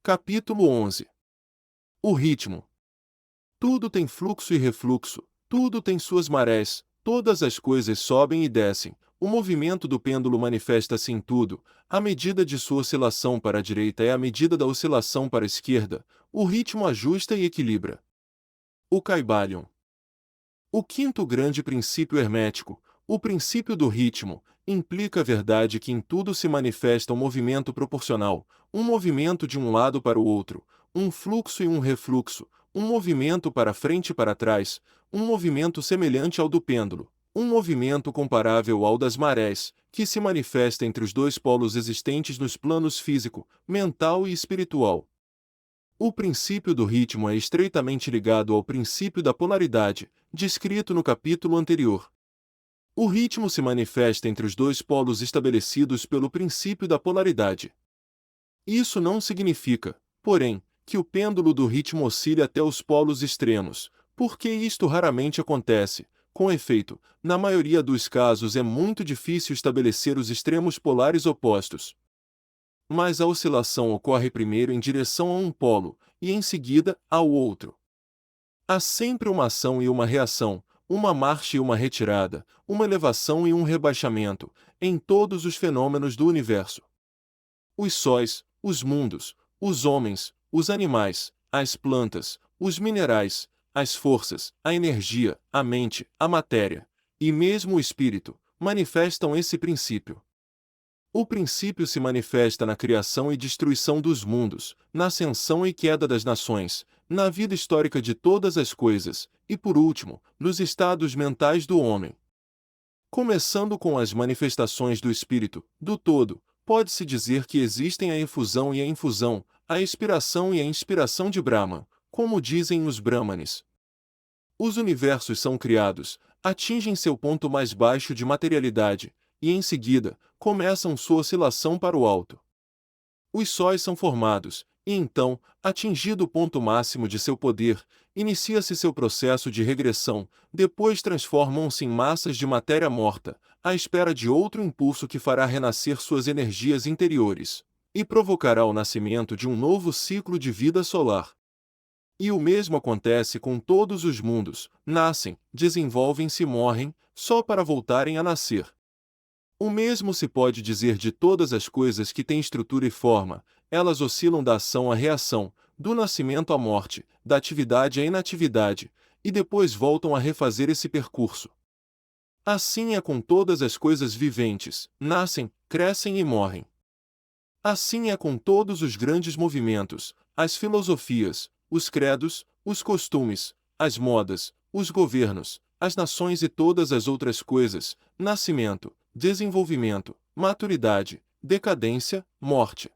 Capítulo 11. O ritmo. Tudo tem fluxo e refluxo, tudo tem suas marés, todas as coisas sobem e descem. O movimento do pêndulo manifesta-se em tudo, a medida de sua oscilação para a direita é a medida da oscilação para a esquerda, o ritmo ajusta e equilibra. O Kybalion. O quinto grande princípio hermético, o princípio do ritmo, implica a verdade que em tudo se manifesta um movimento proporcional, um movimento de um lado para o outro, um fluxo e um refluxo, um movimento para frente e para trás, um movimento semelhante ao do pêndulo, um movimento comparável ao das marés, que se manifesta entre os dois polos existentes nos planos físico, mental e espiritual. O princípio do ritmo é estreitamente ligado ao princípio da polaridade, descrito no capítulo anterior. O ritmo se manifesta entre os dois polos estabelecidos pelo princípio da polaridade. Isso não significa, porém, que o pêndulo do ritmo oscile até os polos extremos, porque isto raramente acontece. Com efeito, na maioria dos casos é muito difícil estabelecer os extremos polares opostos. Mas a oscilação ocorre primeiro em direção a um polo, e em seguida, ao outro. Há sempre uma ação e uma reação, uma marcha e uma retirada, uma elevação e um rebaixamento, em todos os fenômenos do universo. Os sóis, os mundos, os homens, os animais, as plantas, os minerais, as forças, a energia, a mente, a matéria, e mesmo o espírito, manifestam esse princípio. O princípio se manifesta na criação e destruição dos mundos, na ascensão e queda das nações, na vida histórica de todas as coisas, e por último, nos estados mentais do homem. Começando com as manifestações do espírito, do todo, pode-se dizer que existem a efusão e a infusão, a expiração e a inspiração de Brahma, como dizem os Brahmanes. Os universos são criados, atingem seu ponto mais baixo de materialidade, e em seguida, começam sua oscilação para o alto. Os sóis são formados, e então, atingido o ponto máximo de seu poder, inicia-se seu processo de regressão, depois transformam-se em massas de matéria morta, à espera de outro impulso que fará renascer suas energias interiores, e provocará o nascimento de um novo ciclo de vida solar. E o mesmo acontece com todos os mundos, nascem, desenvolvem-se e morrem, só para voltarem a nascer. O mesmo se pode dizer de todas as coisas que têm estrutura e forma, elas oscilam da ação à reação, do nascimento à morte, da atividade à inatividade, e depois voltam a refazer esse percurso. Assim é com todas as coisas viventes, nascem, crescem e morrem. Assim é com todos os grandes movimentos, as filosofias, os credos, os costumes, as modas, os governos, as nações e todas as outras coisas, nascimento, desenvolvimento, maturidade, decadência, morte.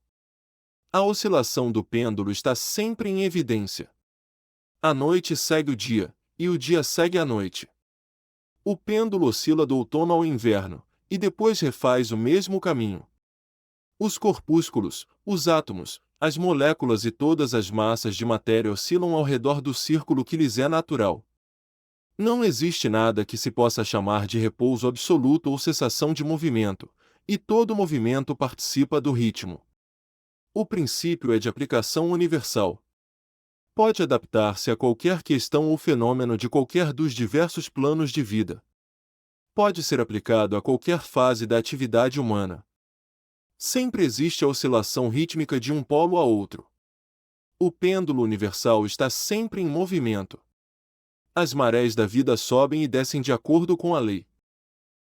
A oscilação do pêndulo está sempre em evidência. A noite segue o dia, e o dia segue a noite. O pêndulo oscila do outono ao inverno, e depois refaz o mesmo caminho. Os corpúsculos, os átomos, as moléculas e todas as massas de matéria oscilam ao redor do círculo que lhes é natural. Não existe nada que se possa chamar de repouso absoluto ou cessação de movimento, e todo movimento participa do ritmo. O princípio é de aplicação universal. Pode adaptar-se a qualquer questão ou fenômeno de qualquer dos diversos planos de vida. Pode ser aplicado a qualquer fase da atividade humana. Sempre existe a oscilação rítmica de um polo a outro. O pêndulo universal está sempre em movimento. As marés da vida sobem e descem de acordo com a lei.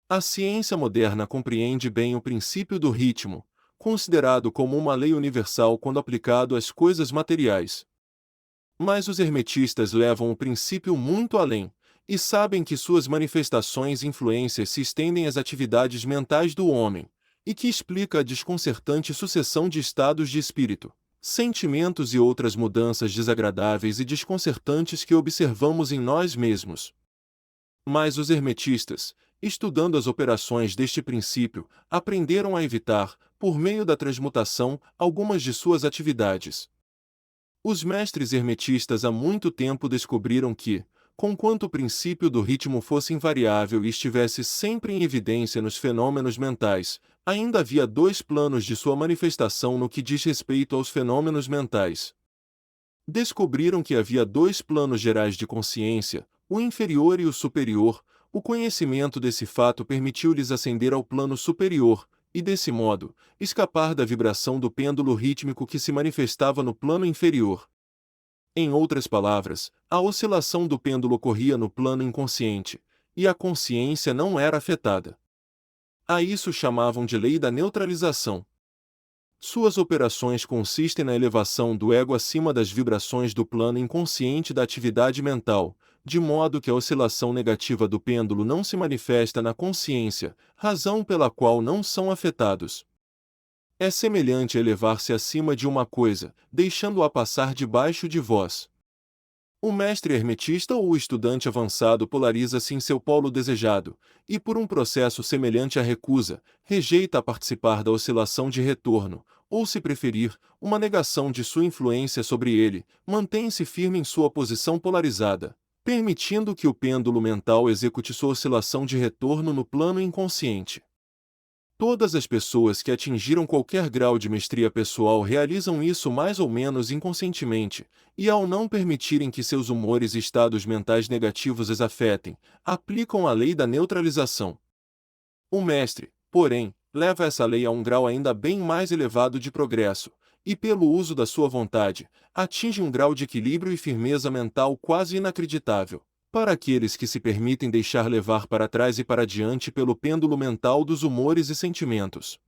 A ciência moderna compreende bem o princípio do ritmo, considerado como uma lei universal quando aplicado às coisas materiais. Mas os hermetistas levam o princípio muito além, e sabem que suas manifestações e influências se estendem às atividades mentais do homem, e que explica a desconcertante sucessão de estados de espírito, sentimentos e outras mudanças desagradáveis e desconcertantes que observamos em nós mesmos. Mas os hermetistas, estudando as operações deste princípio, aprenderam a evitar, por meio da transmutação, algumas de suas atividades. Os mestres hermetistas há muito tempo descobriram que, conquanto o princípio do ritmo fosse invariável e estivesse sempre em evidência nos fenômenos mentais, ainda havia dois planos de sua manifestação no que diz respeito aos fenômenos mentais. Descobriram que havia dois planos gerais de consciência, o inferior e o superior. O conhecimento desse fato permitiu-lhes ascender ao plano superior, e desse modo, escapar da vibração do pêndulo rítmico que se manifestava no plano inferior. Em outras palavras, a oscilação do pêndulo ocorria no plano inconsciente, e a consciência não era afetada. A isso chamavam de lei da neutralização. Suas operações consistem na elevação do ego acima das vibrações do plano inconsciente da atividade mental, de modo que a oscilação negativa do pêndulo não se manifesta na consciência, razão pela qual não são afetados. É semelhante a elevar-se acima de uma coisa, deixando-a passar debaixo de vós. O mestre hermetista ou o estudante avançado polariza-se em seu polo desejado, e por um processo semelhante à recusa, rejeita a participar da oscilação de retorno, ou se preferir, uma negação de sua influência sobre ele, mantém-se firme em sua posição polarizada, permitindo que o pêndulo mental execute sua oscilação de retorno no plano inconsciente. Todas as pessoas que atingiram qualquer grau de mestria pessoal realizam isso mais ou menos inconscientemente, e ao não permitirem que seus humores e estados mentais negativos as afetem, aplicam a lei da neutralização. O mestre, porém, leva essa lei a um grau ainda bem mais elevado de progresso, e pelo uso da sua vontade, atinge um grau de equilíbrio e firmeza mental quase inacreditável para aqueles que se permitem deixar levar para trás e para diante pelo pêndulo mental dos humores e sentimentos.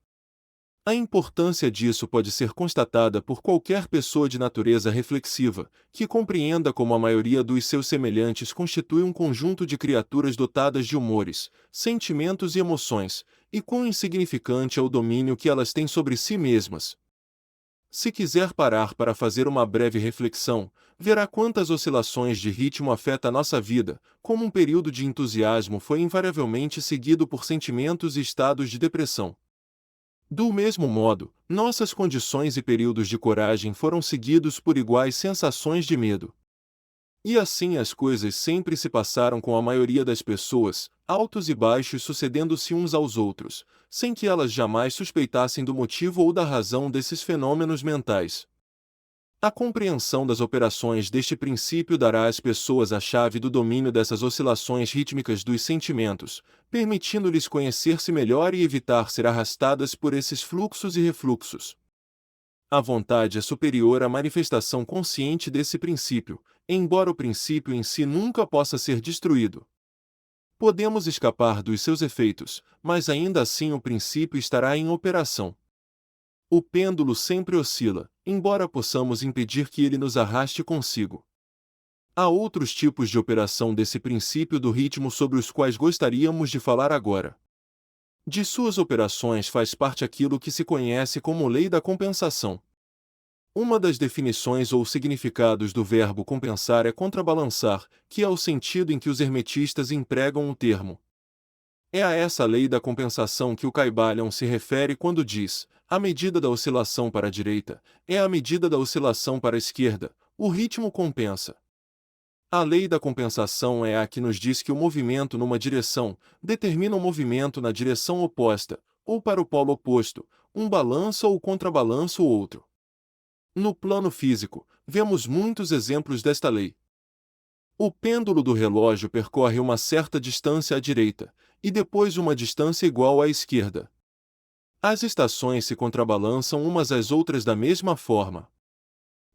A importância disso pode ser constatada por qualquer pessoa de natureza reflexiva, que compreenda como a maioria dos seus semelhantes constitui um conjunto de criaturas dotadas de humores, sentimentos e emoções, e quão insignificante é o domínio que elas têm sobre si mesmas. Se quiser parar para fazer uma breve reflexão, verá quantas oscilações de ritmo afeta a nossa vida, como um período de entusiasmo foi invariavelmente seguido por sentimentos e estados de depressão. Do mesmo modo, nossas condições e períodos de coragem foram seguidos por iguais sensações de medo. E assim as coisas sempre se passaram com a maioria das pessoas, altos e baixos sucedendo-se uns aos outros, sem que elas jamais suspeitassem do motivo ou da razão desses fenômenos mentais. A compreensão das operações deste princípio dará às pessoas a chave do domínio dessas oscilações rítmicas dos sentimentos, permitindo-lhes conhecer-se melhor e evitar ser arrastadas por esses fluxos e refluxos. A vontade é superior à manifestação consciente desse princípio, embora o princípio em si nunca possa ser destruído. Podemos escapar dos seus efeitos, mas ainda assim o princípio estará em operação. O pêndulo sempre oscila, embora possamos impedir que ele nos arraste consigo. Há outros tipos de operação desse princípio do ritmo sobre os quais gostaríamos de falar agora. De suas operações faz parte aquilo que se conhece como lei da compensação. Uma das definições ou significados do verbo compensar é contrabalançar, que é o sentido em que os hermetistas empregam o termo. É a essa lei da compensação que o Kybalion se refere quando diz: a medida da oscilação para a direita é a medida da oscilação para a esquerda, o ritmo compensa. A lei da compensação é a que nos diz que o movimento numa direção determina o movimento na direção oposta, ou para o polo oposto, um balanço ou contrabalanço ou outro. No plano físico, vemos muitos exemplos desta lei. O pêndulo do relógio percorre uma certa distância à direita, e depois uma distância igual à esquerda. As estações se contrabalançam umas às outras da mesma forma.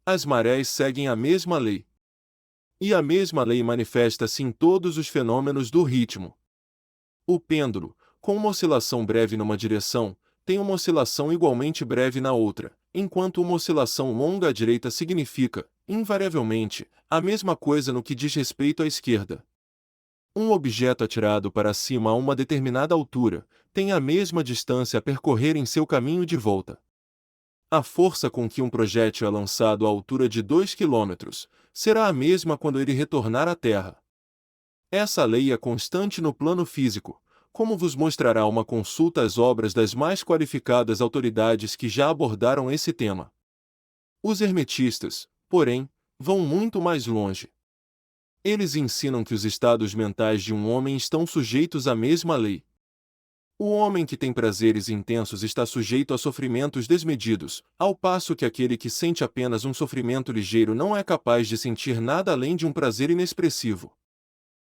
As marés seguem a mesma lei. E a mesma lei manifesta-se em todos os fenômenos do ritmo. O pêndulo, com uma oscilação breve numa direção, tem uma oscilação igualmente breve na outra, enquanto uma oscilação longa à direita significa, invariavelmente, a mesma coisa no que diz respeito à esquerda. Um objeto atirado para cima a uma determinada altura tem a mesma distância a percorrer em seu caminho de volta. A força com que um projétil é lançado à altura de 2 km será a mesma quando ele retornar à Terra. Essa lei é constante no plano físico, como vos mostrará uma consulta às obras das mais qualificadas autoridades que já abordaram esse tema. Os hermetistas, porém, vão muito mais longe. Eles ensinam que os estados mentais de um homem estão sujeitos à mesma lei. O homem que tem prazeres intensos está sujeito a sofrimentos desmedidos, ao passo que aquele que sente apenas um sofrimento ligeiro não é capaz de sentir nada além de um prazer inexpressivo.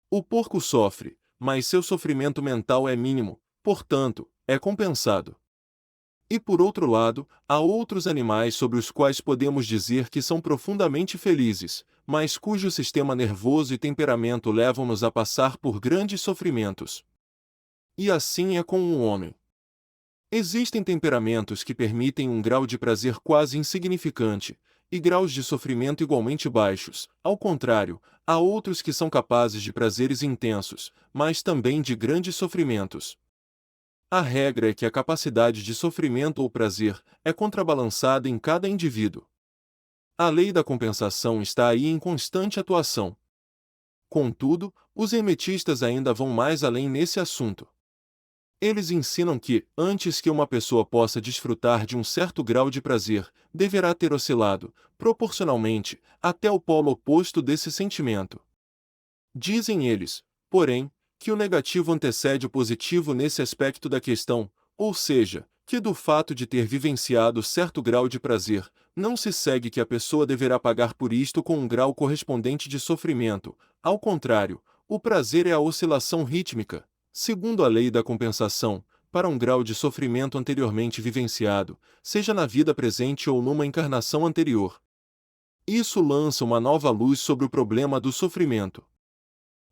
O porco sofre, mas seu sofrimento mental é mínimo, portanto, é compensado. E por outro lado, há outros animais sobre os quais podemos dizer que são profundamente felizes, mas cujo sistema nervoso e temperamento levam-nos a passar por grandes sofrimentos. E assim é com o homem. Existem temperamentos que permitem um grau de prazer quase insignificante, e graus de sofrimento igualmente baixos. Ao contrário, há outros que são capazes de prazeres intensos, mas também de grandes sofrimentos. A regra é que a capacidade de sofrimento ou prazer é contrabalançada em cada indivíduo. A lei da compensação está aí em constante atuação. Contudo, os hermetistas ainda vão mais além nesse assunto. Eles ensinam que, antes que uma pessoa possa desfrutar de um certo grau de prazer, deverá ter oscilado, proporcionalmente, até o polo oposto desse sentimento. Dizem eles, porém, que o negativo antecede o positivo nesse aspecto da questão, ou seja, que do fato de ter vivenciado certo grau de prazer, não se segue que a pessoa deverá pagar por isto com um grau correspondente de sofrimento. Ao contrário, o prazer é a oscilação rítmica, segundo a lei da compensação, para um grau de sofrimento anteriormente vivenciado, seja na vida presente ou numa encarnação anterior. Isso lança uma nova luz sobre o problema do sofrimento.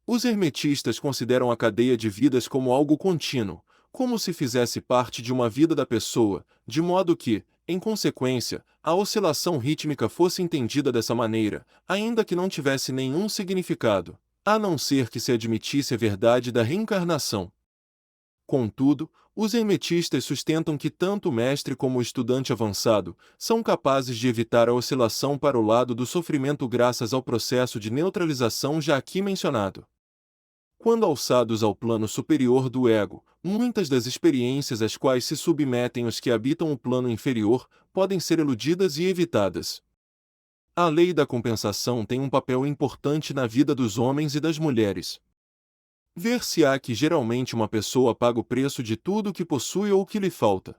Os hermetistas consideram a cadeia de vidas como algo contínuo, como se fizesse parte de uma vida da pessoa, de modo que, em consequência, a oscilação rítmica fosse entendida dessa maneira, ainda que não tivesse nenhum significado, a não ser que se admitisse a verdade da reencarnação. Contudo, os hermetistas sustentam que tanto o mestre como o estudante avançado são capazes de evitar a oscilação para o lado do sofrimento graças ao processo de neutralização já aqui mencionado. Quando alçados ao plano superior do ego, muitas das experiências às quais se submetem os que habitam o plano inferior podem ser eludidas e evitadas. A lei da compensação tem um papel importante na vida dos homens e das mulheres. Ver-se-á que geralmente uma pessoa paga o preço de tudo o que possui ou o que lhe falta.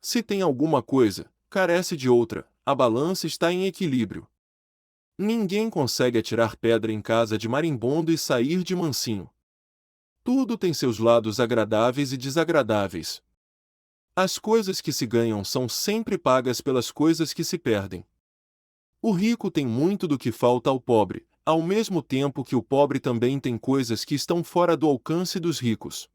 Se tem alguma coisa, carece de outra, a balança está em equilíbrio. Ninguém consegue atirar pedra em casa de marimbondo e sair de mansinho. Tudo tem seus lados agradáveis e desagradáveis. As coisas que se ganham são sempre pagas pelas coisas que se perdem. O rico tem muito do que falta ao pobre, ao mesmo tempo que o pobre também tem coisas que estão fora do alcance dos ricos.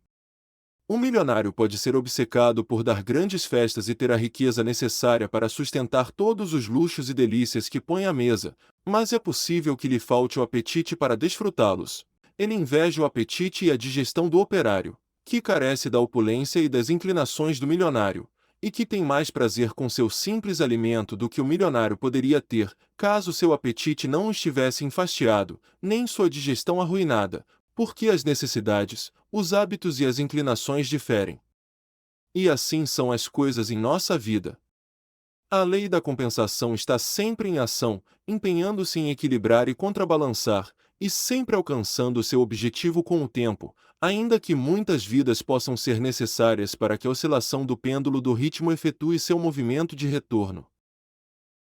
Um milionário pode ser obcecado por dar grandes festas e ter a riqueza necessária para sustentar todos os luxos e delícias que põe à mesa, mas é possível que lhe falte o apetite para desfrutá-los. Ele inveja o apetite e a digestão do operário, que carece da opulência e das inclinações do milionário, e que tem mais prazer com seu simples alimento do que o milionário poderia ter, caso seu apetite não estivesse enfastiado, nem sua digestão arruinada, porque as necessidades, os hábitos e as inclinações diferem. E assim são as coisas em nossa vida. A lei da compensação está sempre em ação, empenhando-se em equilibrar e contrabalançar, e sempre alcançando seu objetivo com o tempo, ainda que muitas vidas possam ser necessárias para que a oscilação do pêndulo do ritmo efetue seu movimento de retorno.